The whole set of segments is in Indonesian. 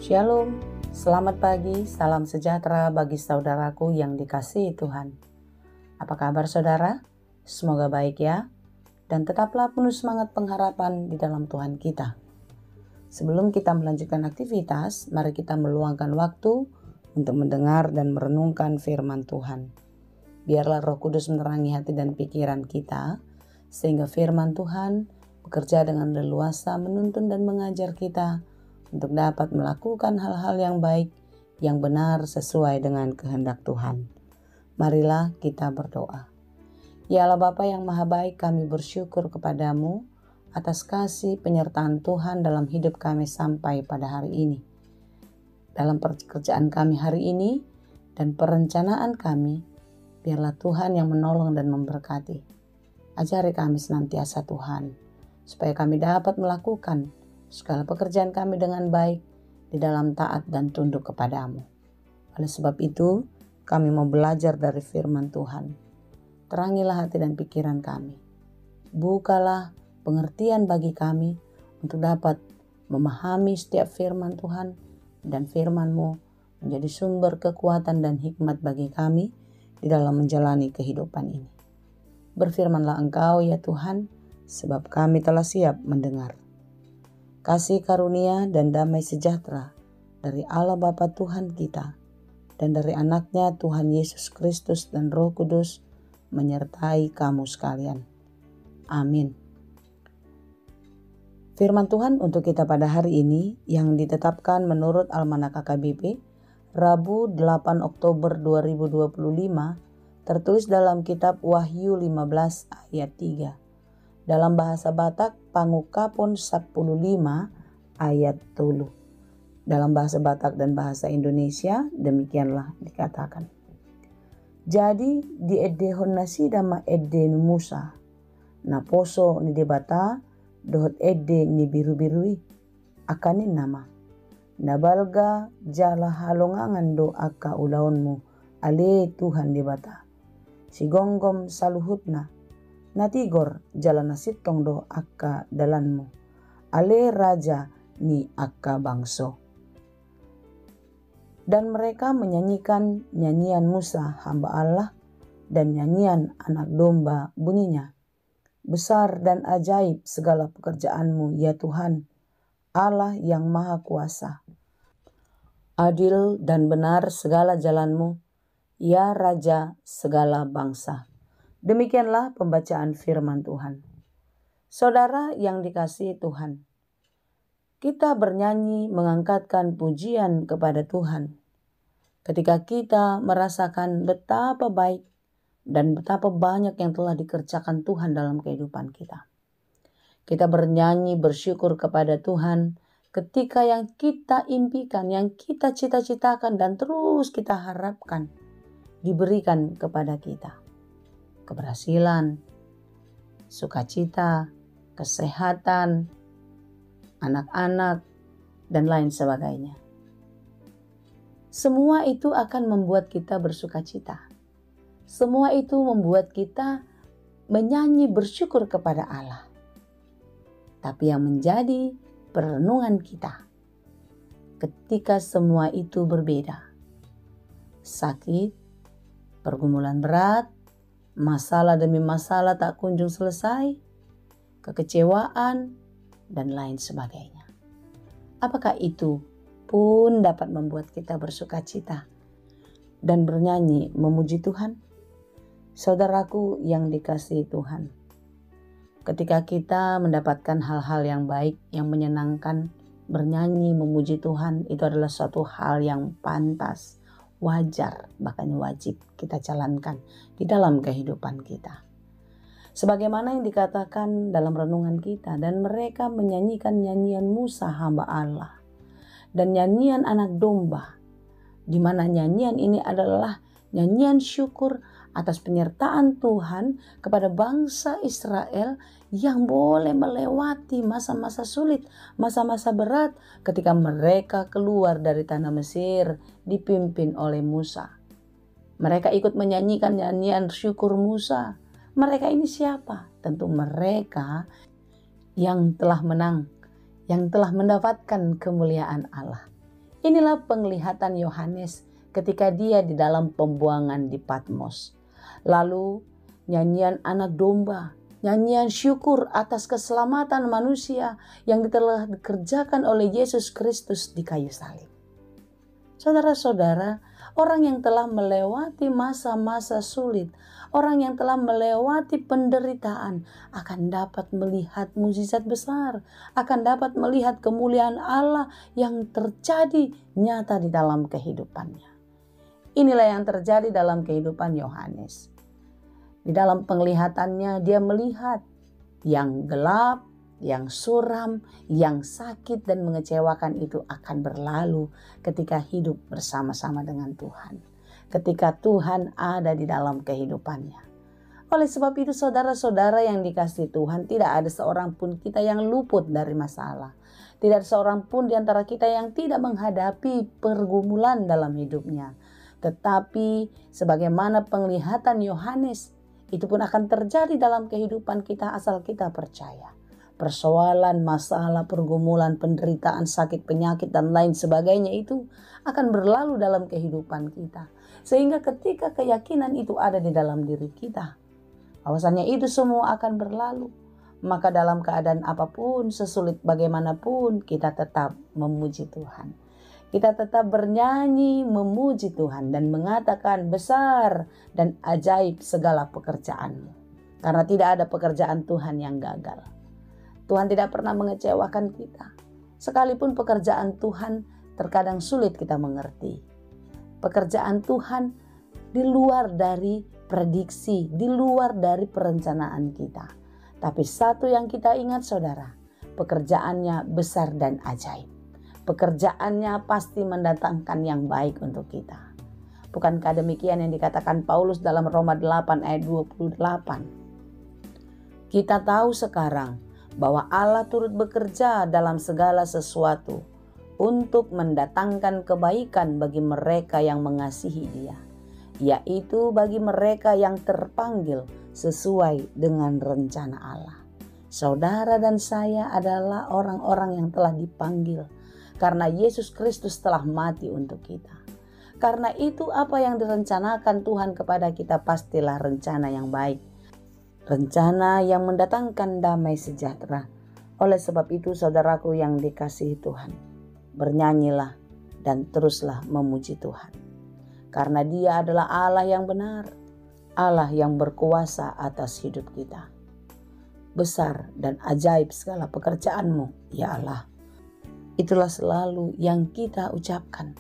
Shalom, selamat pagi, salam sejahtera bagi saudaraku yang dikasihi Tuhan. Apa kabar saudara? Semoga baik ya, dan tetaplah penuh semangat pengharapan di dalam Tuhan kita. Sebelum kita melanjutkan aktivitas, mari kita meluangkan waktu untuk mendengar dan merenungkan firman Tuhan. Biarlah Roh Kudus menerangi hati dan pikiran kita, sehingga firman Tuhan bekerja dengan leluasa menuntun dan mengajar kita untuk dapat melakukan hal-hal yang baik, yang benar sesuai dengan kehendak Tuhan. Marilah kita berdoa. Ya Allah Bapa yang Maha Baik, kami bersyukur kepadamu atas kasih penyertaan Tuhan dalam hidup kami sampai pada hari ini. Dalam pekerjaan kami hari ini dan perencanaan kami, biarlah Tuhan yang menolong dan memberkati. Ajari kami senantiasa Tuhan, supaya kami dapat melakukan segala pekerjaan kami dengan baik di dalam taat dan tunduk kepadamu. Oleh sebab itu, kami mau belajar dari firman Tuhan. Terangilah hati dan pikiran kami. Bukalah pengertian bagi kami untuk dapat memahami setiap firman Tuhan, dan firman-Mu menjadi sumber kekuatan dan hikmat bagi kami di dalam menjalani kehidupan ini. Berfirmanlah Engkau ya Tuhan, sebab kami telah siap mendengar. Kasih karunia dan damai sejahtera dari Allah Bapa Tuhan kita dan dari anaknya Tuhan Yesus Kristus dan Roh Kudus menyertai kamu sekalian. Amin. Firman Tuhan untuk kita pada hari ini yang ditetapkan menurut Almanak KKBP Rabu 8 Oktober 2025 tertulis dalam kitab Wahyu 15 ayat 3. Dalam bahasa Batak Pangukapun 15 ayat 3. Dalam bahasa Batak dan bahasa Indonesia demikianlah dikatakan. Jadi di edehon nasi dama ede Musa, na poso ni debata dohot ede ni biru-birui, akanin nama. Nabalga jala halongangan do aka ulaonmu, ale Tuhan debata. Sigonggom saluhutna, natigor jalan nasitong do akka dalanmu, ale raja ni akka bangso. Dan mereka menyanyikan nyanyian Musa hamba Allah dan nyanyian anak domba bunyinya. Besar dan ajaib segala pekerjaanmu ya Tuhan, Allah yang maha kuasa. Adil dan benar segala jalanmu, ya Raja segala bangsa. Demikianlah pembacaan firman Tuhan. Saudara yang dikasihi Tuhan, kita bernyanyi mengangkatkan pujian kepada Tuhan ketika kita merasakan betapa baik dan betapa banyak yang telah dikerjakan Tuhan dalam kehidupan kita. Kita bernyanyi bersyukur kepada Tuhan ketika yang kita impikan, yang kita cita-citakan dan terus kita harapkan diberikan kepada kita. Keberhasilan, sukacita, kesehatan, anak-anak, dan lain sebagainya. Semua itu akan membuat kita bersukacita. Semua itu membuat kita menyanyi bersyukur kepada Allah. Tapi yang menjadi perenungan kita ketika semua itu berbeda. Sakit, pergumulan berat, masalah demi masalah tak kunjung selesai, kekecewaan, dan lain sebagainya. Apakah itu pun dapat membuat kita bersukacita dan bernyanyi memuji Tuhan? Saudaraku yang dikasihi Tuhan, ketika kita mendapatkan hal-hal yang baik, yang menyenangkan, bernyanyi memuji Tuhan itu adalah suatu hal yang pantas, wajar, bahkan wajib kita jalankan di dalam kehidupan kita. Sebagaimana yang dikatakan dalam renungan kita, dan mereka menyanyikan nyanyian Musa hamba Allah dan nyanyian anak domba, di mana nyanyian ini adalah nyanyian syukur atas penyertaan Tuhan kepada bangsa Israel yang boleh melewati masa-masa sulit, masa-masa berat ketika mereka keluar dari tanah Mesir dipimpin oleh Musa. Mereka ikut menyanyikan nyanyian syukur Musa. Mereka ini siapa? Tentu mereka yang telah menang, yang telah mendapatkan kemuliaan Allah, Inilah penglihatan Yohanes ketika dia di dalam pembuangan di Patmos. Lalu nyanyian anak domba, nyanyian syukur atas keselamatan manusia yang telah dikerjakan oleh Yesus Kristus di kayu salib. Saudara-saudara, orang yang telah melewati masa-masa sulit, orang yang telah melewati penderitaan akan dapat melihat mukjizat besar, akan dapat melihat kemuliaan Allah yang terjadi nyata di dalam kehidupannya. Inilah yang terjadi dalam kehidupan Yohanes. Di dalam penglihatannya dia melihat yang gelap, yang suram, yang sakit dan mengecewakan itu akan berlalu ketika hidup bersama-sama dengan Tuhan. Ketika Tuhan ada di dalam kehidupannya. Oleh sebab itu saudara-saudara yang dikasihi Tuhan, tidak ada seorang pun kita yang luput dari masalah. Tidak ada seorang pun di antara kita yang tidak menghadapi pergumulan dalam hidupnya. Tetapi sebagaimana penglihatan Yohanes, itu pun akan terjadi dalam kehidupan kita asal kita percaya. Persoalan, masalah, pergumulan, penderitaan, sakit, penyakit, dan lain sebagainya itu akan berlalu dalam kehidupan kita. Sehingga ketika keyakinan itu ada di dalam diri kita, bahwasannya itu semua akan berlalu, maka dalam keadaan apapun, sesulit bagaimanapun, kita tetap memuji Tuhan. Kita tetap bernyanyi memuji Tuhan dan mengatakan besar dan ajaib segala pekerjaanmu. Karena tidak ada pekerjaan Tuhan yang gagal. Tuhan tidak pernah mengecewakan kita. Sekalipun pekerjaan Tuhan terkadang sulit kita mengerti. Pekerjaan Tuhan di luar dari prediksi, di luar dari perencanaan kita. Tapi satu yang kita ingat saudara, pekerjaannya besar dan ajaib. Pekerjaannya pasti mendatangkan yang baik untuk kita. Bukankah demikian yang dikatakan Paulus dalam Roma 8 ayat 28? Kita tahu sekarang bahwa Allah turut bekerja dalam segala sesuatu untuk mendatangkan kebaikan bagi mereka yang mengasihi Dia, yaitu bagi mereka yang terpanggil sesuai dengan rencana Allah. Saudara dan saya adalah orang-orang yang telah dipanggil karena Yesus Kristus telah mati untuk kita. Karena itu apa yang direncanakan Tuhan kepada kita pastilah rencana yang baik. Rencana yang mendatangkan damai sejahtera. Oleh sebab itu saudaraku yang dikasihi Tuhan, bernyanyilah dan teruslah memuji Tuhan. Karena Dia adalah Allah yang benar, Allah yang berkuasa atas hidup kita. Besar dan ajaib segala pekerjaanmu, ya Allah. Itulah selalu yang kita ucapkan,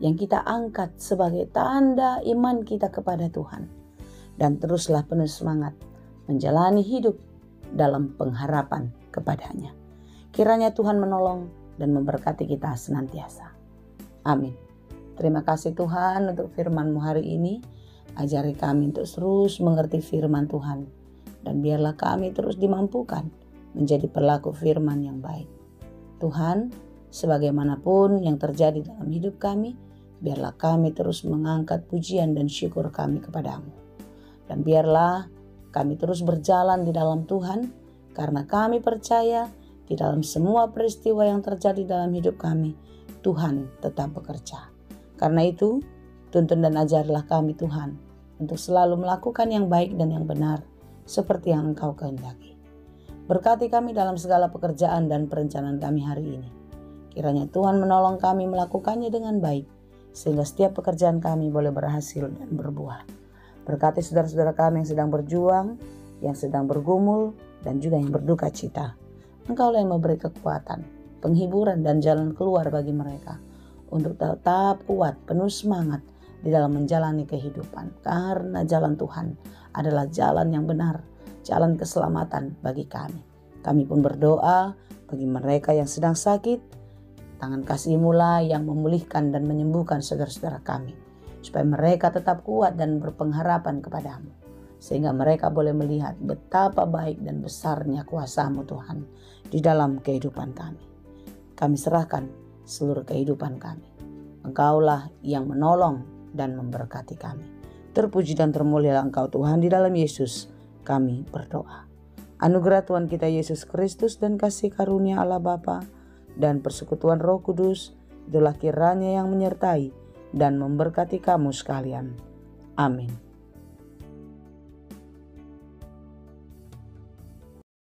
yang kita angkat sebagai tanda iman kita kepada Tuhan. Dan teruslah penuh semangat menjalani hidup dalam pengharapan kepadanya. Kiranya Tuhan menolong dan memberkati kita senantiasa. Amin. Terima kasih Tuhan untuk firman-Mu hari ini. Ajari kami untuk terus mengerti firman Tuhan. Dan biarlah kami terus dimampukan menjadi pelaku firman yang baik. Tuhan, sebagaimanapun yang terjadi dalam hidup kami, biarlah kami terus mengangkat pujian dan syukur kami kepadamu. Dan biarlah kami terus berjalan di dalam Tuhan, karena kami percaya di dalam semua peristiwa yang terjadi dalam hidup kami, Tuhan tetap bekerja. Karena itu, tuntun dan ajarlah kami Tuhan, untuk selalu melakukan yang baik dan yang benar, seperti yang Engkau kehendaki. Berkati kami dalam segala pekerjaan dan perencanaan kami hari ini. Kiranya Tuhan menolong kami melakukannya dengan baik, sehingga setiap pekerjaan kami boleh berhasil dan berbuah. Berkati saudara-saudara kami yang sedang berjuang, yang sedang bergumul, dan juga yang berduka cita. Engkaulah yang memberi kekuatan, penghiburan, dan jalan keluar bagi mereka, untuk tetap kuat, penuh semangat di dalam menjalani kehidupan. Karena jalan Tuhan adalah jalan yang benar, jalan keselamatan bagi kami. Kami pun berdoa bagi mereka yang sedang sakit, tangan kasih-Mu lah yang memulihkan dan menyembuhkan saudara-saudara kami, supaya mereka tetap kuat dan berpengharapan kepadamu, sehingga mereka boleh melihat betapa baik dan besarnya kuasa-Mu Tuhan di dalam kehidupan kami. Kami serahkan seluruh kehidupan kami. Engkaulah yang menolong dan memberkati kami. Terpuji dan termulialah Engkau Tuhan, di dalam Yesus kami berdoa. Anugerah Tuhan kita Yesus Kristus dan kasih karunia Allah Bapa dan persekutuan Roh Kudus itulah kiranya yang menyertai dan memberkati kamu sekalian. Amin.